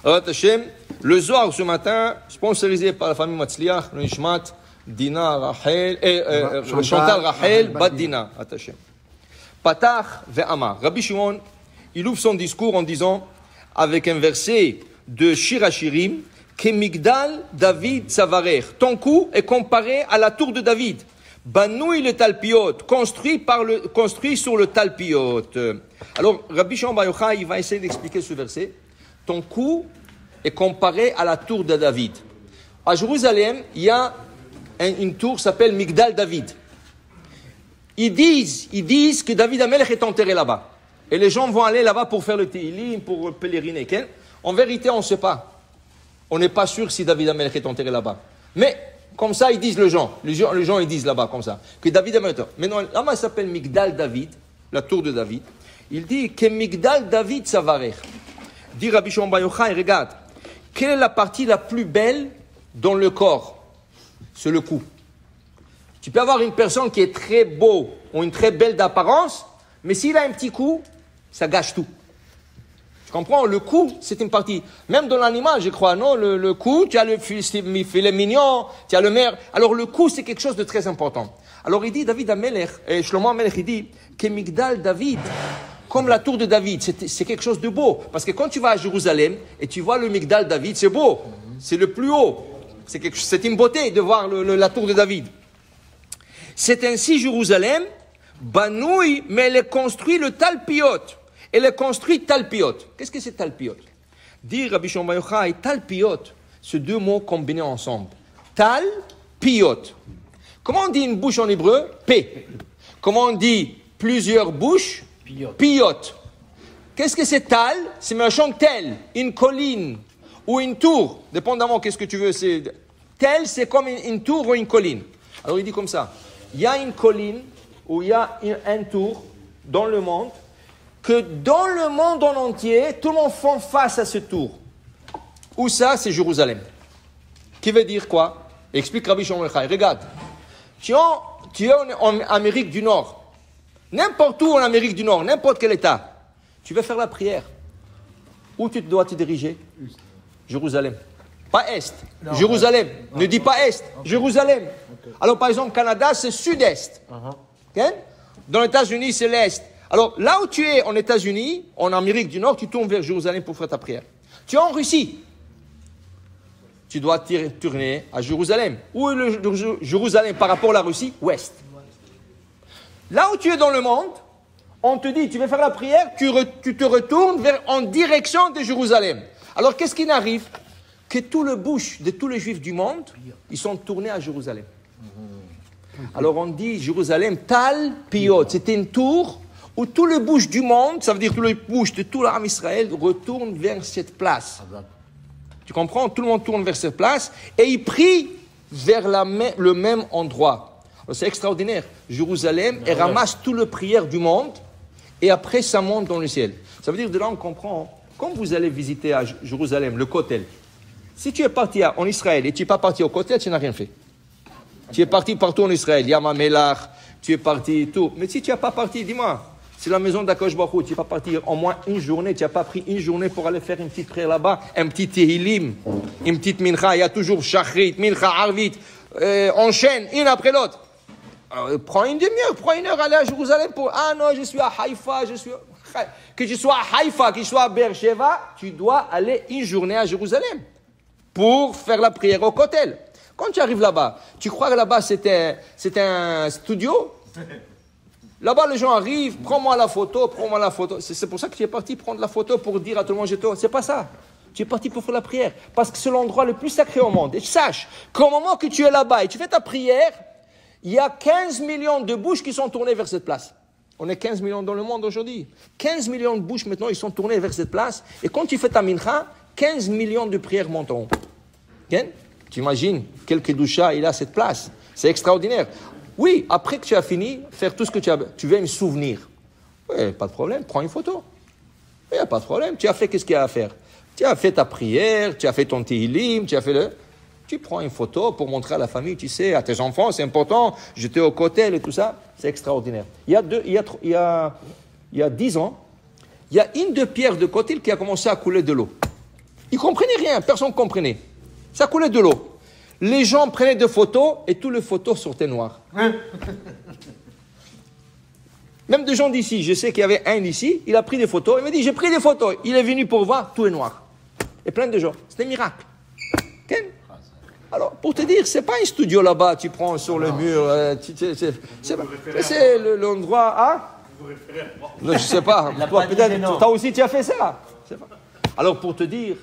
Alors, Hachem, le Zohar ce matin, sponsorisé par la famille Matzliach, le Nishmat, Dina, Rachel, Chantal, Rachel, Bat Dina, Hachem. Patach ve'amar. Rabbi Shimon, il ouvre son discours en disant, avec un verset de Shir Hashirim, Kemigdal David Savarer. Ton cou est comparé à la tour de David. Banoui le talpiot, construit sur le talpiot. Alors, Rabbi Shimon Bar Yochai, il va essayer d'expliquer ce verset. Ton cou est comparé à la tour de David. À Jérusalem, il y a une tour qui s'appelle Migdal David. Ils disent que David Amelech est enterré là-bas. Et les gens vont aller là-bas pour faire le Teilim, pour pèleriner. En vérité, on ne sait pas. On n'est pas sûr si David Amelech est enterré là-bas. Mais, comme ça, ils disent les gens, ils disent là-bas, comme ça, que David Amelech est enterré. Mais non, là-bas, il s'appelle Migdal David, la tour de David. Il dit que Migdal David Savarer. Dit Rabbi Shimon Bar Yochai, regarde, quelle est la partie la plus belle dans le corps? C'est le cou. Tu peux avoir une personne qui est très beau ou une très belle d'apparence, mais s'il a un petit cou, ça gâche tout. Tu comprends? Le cou, c'est une partie. Même dans l'animal, je crois, non? Le cou, tu as le filet mignon, tu as le mer. Alors le cou, c'est quelque chose de très important. Alors il dit, David Amelech, et Shlomo Amelech, il dit, que Migdal David, comme la tour de David, c'est quelque chose de beau. Parce que quand tu vas à Jérusalem et tu vois le Migdal David, c'est beau. C'est le plus haut. C'est une beauté de voir la tour de David. C'est ainsi Jérusalem, Banoui, mais elle est construite le Talpiot. Elle est construite Talpiot. Qu'est-ce que c'est Talpiot? Dit Rabbi Shimon Bar Yochai, Talpiot, c'est deux mots combinés ensemble. Talpiot. Comment on dit une bouche en hébreu? P. Comment on dit plusieurs bouches? Piot. Qu'est-ce que c'est Tal? C'est mélangeant tel, une colline ou une tour, dépendamment qu'est-ce que tu veux. Tel, c'est comme une tour ou une colline. Alors il dit comme ça. Il y a une colline où il y a un tour dans le monde, que dans le monde en entier, tout le monde fait face à ce tour. Où ça? C'est Jérusalem. Qui veut dire quoi? Explique Rabbi Shimon Bar Yochai. Regarde, tu es en Amérique du Nord, n'importe où en Amérique du Nord, n'importe quel État, tu veux faire la prière. Où tu dois te diriger? Jérusalem. Pas Est. Non, Jérusalem. Ne dis pas Est. Jérusalem. Okay. Alors, par exemple, Canada, c'est Sud-Est. Okay? Dans les États-Unis, c'est l'Est. Alors, là où tu es en États-Unis, en Amérique du Nord, tu tournes vers Jérusalem pour faire ta prière. Tu es en Russie. Tu dois tourner à Jérusalem. Où est le Jérusalem par rapport à la Russie? Ouest. Là où tu es dans le monde, on te dit, tu veux faire la prière, tu te retournes en direction de Jérusalem. Alors, qu'est-ce qui arrive? Que tout le bouche de tous les Juifs du monde, ils sont tournés à Jérusalem. Alors, on dit Jérusalem, Tal Piot. C'était une tour où tous les bouches du monde, ça veut dire tous les bouches de tout l'âme Israël, retournent vers cette place. Tu comprends? Tout le monde tourne vers cette place et ils prient vers le même endroit. Alors, c'est extraordinaire. Jérusalem, elle ramasse toutes les prières du monde et après, ça monte dans le ciel. Ça veut dire, de là, on comprend. Quand vous allez visiter à Jérusalem, le Kotel, si tu es parti en Israël et tu n'es pas parti au Kotel, tu n'as rien fait. Tu es parti partout en Israël, Yam HaMelach, tu es parti tout. Mais si tu n'es pas parti, dis-moi, c'est la maison d'Akadosh Baruch Hu, tu n'es pas parti au moins une journée, tu n'as pas pris une journée pour aller faire une petite prière là-bas, un petit Tehilim, une petite Mincha, il y a toujours Shachrit, Mincha, Arvit, enchaîne, une après l'autre. Prends une demi-heure, prends une heure, aller à Jérusalem pour, ah non, je suis à Haïfa, que je sois à Haïfa, que je sois à Beersheba, tu dois aller une journée à Jérusalem pour faire la prière au Kotel. Quand tu arrives là-bas, tu crois que là-bas c'est un studio? Là-bas, les gens arrivent, prends-moi la photo. C'est pour ça que tu es parti prendre la photo pour dire à tout le monde, c'est pas ça. Tu es parti pour faire la prière. Parce que c'est l'endroit le plus sacré au monde. Et sache qu'au moment que tu es là-bas et tu fais ta prière, il y a 15 millions de bouches qui sont tournées vers cette place. On est 15 millions dans le monde aujourd'hui. 15 millions de bouches maintenant, ils sont tournés vers cette place. Et quand tu fais ta mincha, 15 millions de prières monteront. Okay? Tu imagines quel kedusha il a cette place. C'est extraordinaire. Oui, après que tu as fini, faire tout ce que tu veux me souvenir. Oui, pas de problème, prends une photo. Il n'y a pas de problème. Tu as fait qu'est-ce qu'il y a à faire? Tu as fait ta prière, tu as fait ton Tehilim, tu prends une photo pour montrer à la famille, tu sais, à tes enfants, c'est important, j'étais au Kotel et tout ça, c'est extraordinaire. Il y a 10 ans, il y a une de pierres de Kotel qui a commencé à couler de l'eau. Ils ne comprenaient rien, personne ne comprenait. Ça coulait de l'eau. Les gens prenaient des photos et toutes les photos sortaient noires. Même des gens d'ici, je sais qu'il y avait un ici, il a pris des photos, il m'a dit j'ai pris des photos. Il est venu pour voir, tout est noir. Et plein de gens. C'était un miracle. Okay? Alors, pour te dire, c'est pas un studio là-bas, tu prends sur le mur, c'est l'endroit, hein? Non, je sais pas. Toi, peut-être, toi aussi, tu as fait ça. Alors, pour te dire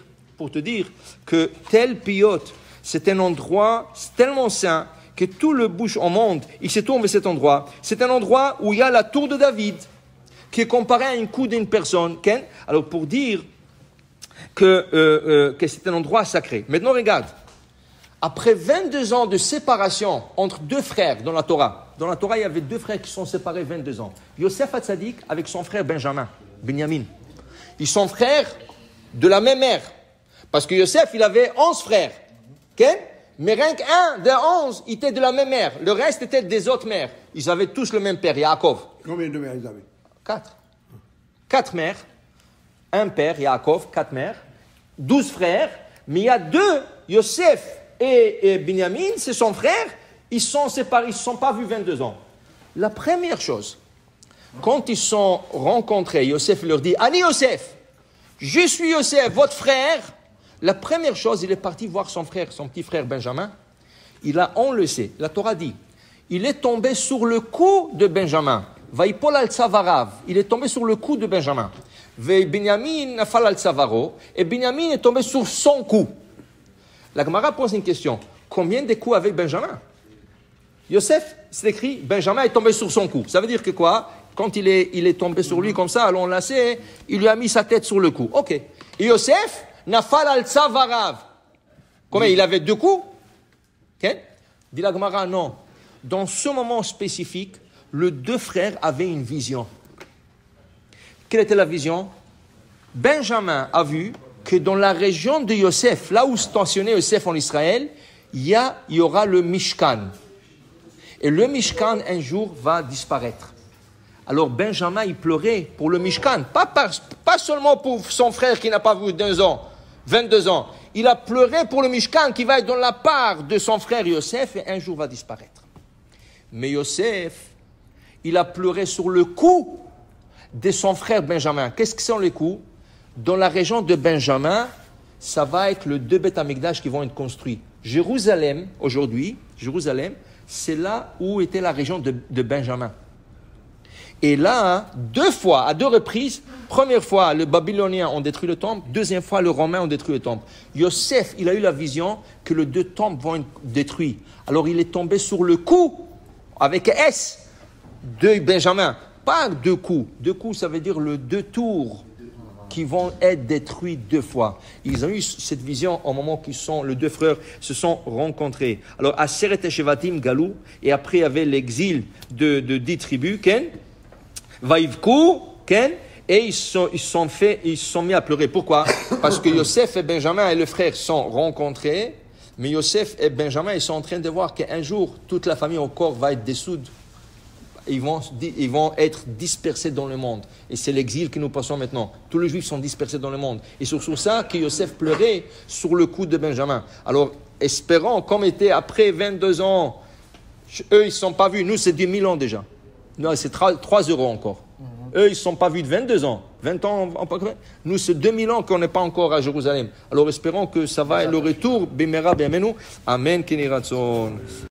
que tel pilote, c'est un endroit tellement saint que tout le bouche au monde, il se tourne vers cet endroit. C'est un endroit où il y a la tour de David, qui est comparée à une coude d'une personne. Okay? Alors, pour dire que c'est un endroit sacré. Maintenant, regarde. Après 22 ans de séparation entre deux frères dans la Torah, il y avait deux frères qui sont séparés 22 ans. Yosef Hatzadik avec son frère Benjamin, Binyamin. Ils sont frères de la même mère. Parce que Yosef, il avait 11 frères. Okay? Mais rien qu'un des 11 était de la même mère. Le reste était des autres mères. Ils avaient tous le même père, Yaakov. Combien de mères ils avaient? 4. 4 mères. Un père, Yaakov, 4 mères. 12 frères. Mais il y a 2, Yosef et Binyamin, c'est son frère, ils sont séparés, ils ne se sont pas vus 22 ans. La première chose, quand ils sont rencontrés, Yosef leur dit, Ani Yosef, je suis Yosef, votre frère. La première chose, il est parti voir son frère, son petit frère Benjamin. Il a enlacé, la Torah dit, il est tombé sur le cou de Benjamin. Vaipol al Tzavarav, il est tombé sur le cou de Benjamin. Binyamin nafal al Tzavaro, et Binyamin est tombé sur son cou. La Gemara pose une question. Combien de coups avait Benjamin? Yosef, c'est écrit, Benjamin est tombé sur son cou. Ça veut dire que quoi? Quand il est tombé sur lui comme ça, à l'enlacer, il lui a mis sa tête sur le cou. Ok. Et Yosef, nafal al Tzavarav. Combien? Il avait 2 coups? Okay? Dit la Gemara, non. Dans ce moment spécifique, les 2 frères avaient une vision. Quelle était la vision? Benjamin a vu que dans la région de Yosef, là où stationnait Yosef en Israël, il y aura le Mishkan. Et le Mishkan, un jour, va disparaître. Alors Benjamin, il pleurait pour le Mishkan. Pas seulement pour son frère qui n'a pas vu 22 ans. Il a pleuré pour le Mishkan qui va être dans la part de son frère Yosef et un jour va disparaître. Mais Yosef, il a pleuré sur le cou de son frère Benjamin. Qu'est-ce que sont les coups? Dans la région de Benjamin, ça va être les 2 Beth Amikdash qui vont être construits. Jérusalem, aujourd'hui, c'est là où était la région de Benjamin. Et là, 2 fois, à 2 reprises, première fois, les Babyloniens ont détruit le temple, deuxième fois, les Romains ont détruit le temple. Yosef, il a eu la vision que les 2 temples vont être détruits. Alors, il est tombé sur le coup, avec S, de Benjamin. Pas 2 coups. 2 coups, ça veut dire les 2 tours qui vont être détruits 2 fois. Ils ont eu cette vision au moment où les 2 frères se sont rencontrés. Alors, Aseret et Shevatim, Galou, et après il y avait l'exil de 10 tribus, Ken, Vaivku, Ken, et ils se sont mis à pleurer. Pourquoi? Parce que Yosef et Benjamin et le frère sont rencontrés, mais Yosef et Benjamin, ils sont en train de voir qu'un jour, toute la famille au corps va être dissoute. Ils vont être dispersés dans le monde. Et c'est l'exil que nous passons maintenant. Tous les Juifs sont dispersés dans le monde. Et c'est sur ça que Yosef pleurait sur le cou de Benjamin. Alors, espérons, comme était après 22 ans, eux, ils ne sont pas vus. Nous, c'est 10 000 ans déjà. Non, c'est 3 € encore. Eux, ils ne sont pas vus de 22 ans. 20 ans, nous, c'est 2000 ans qu'on n'est pas encore à Jérusalem. Alors, espérons que ça va être le retour. Bimera, bienvenue. Amen, Keni Ratson.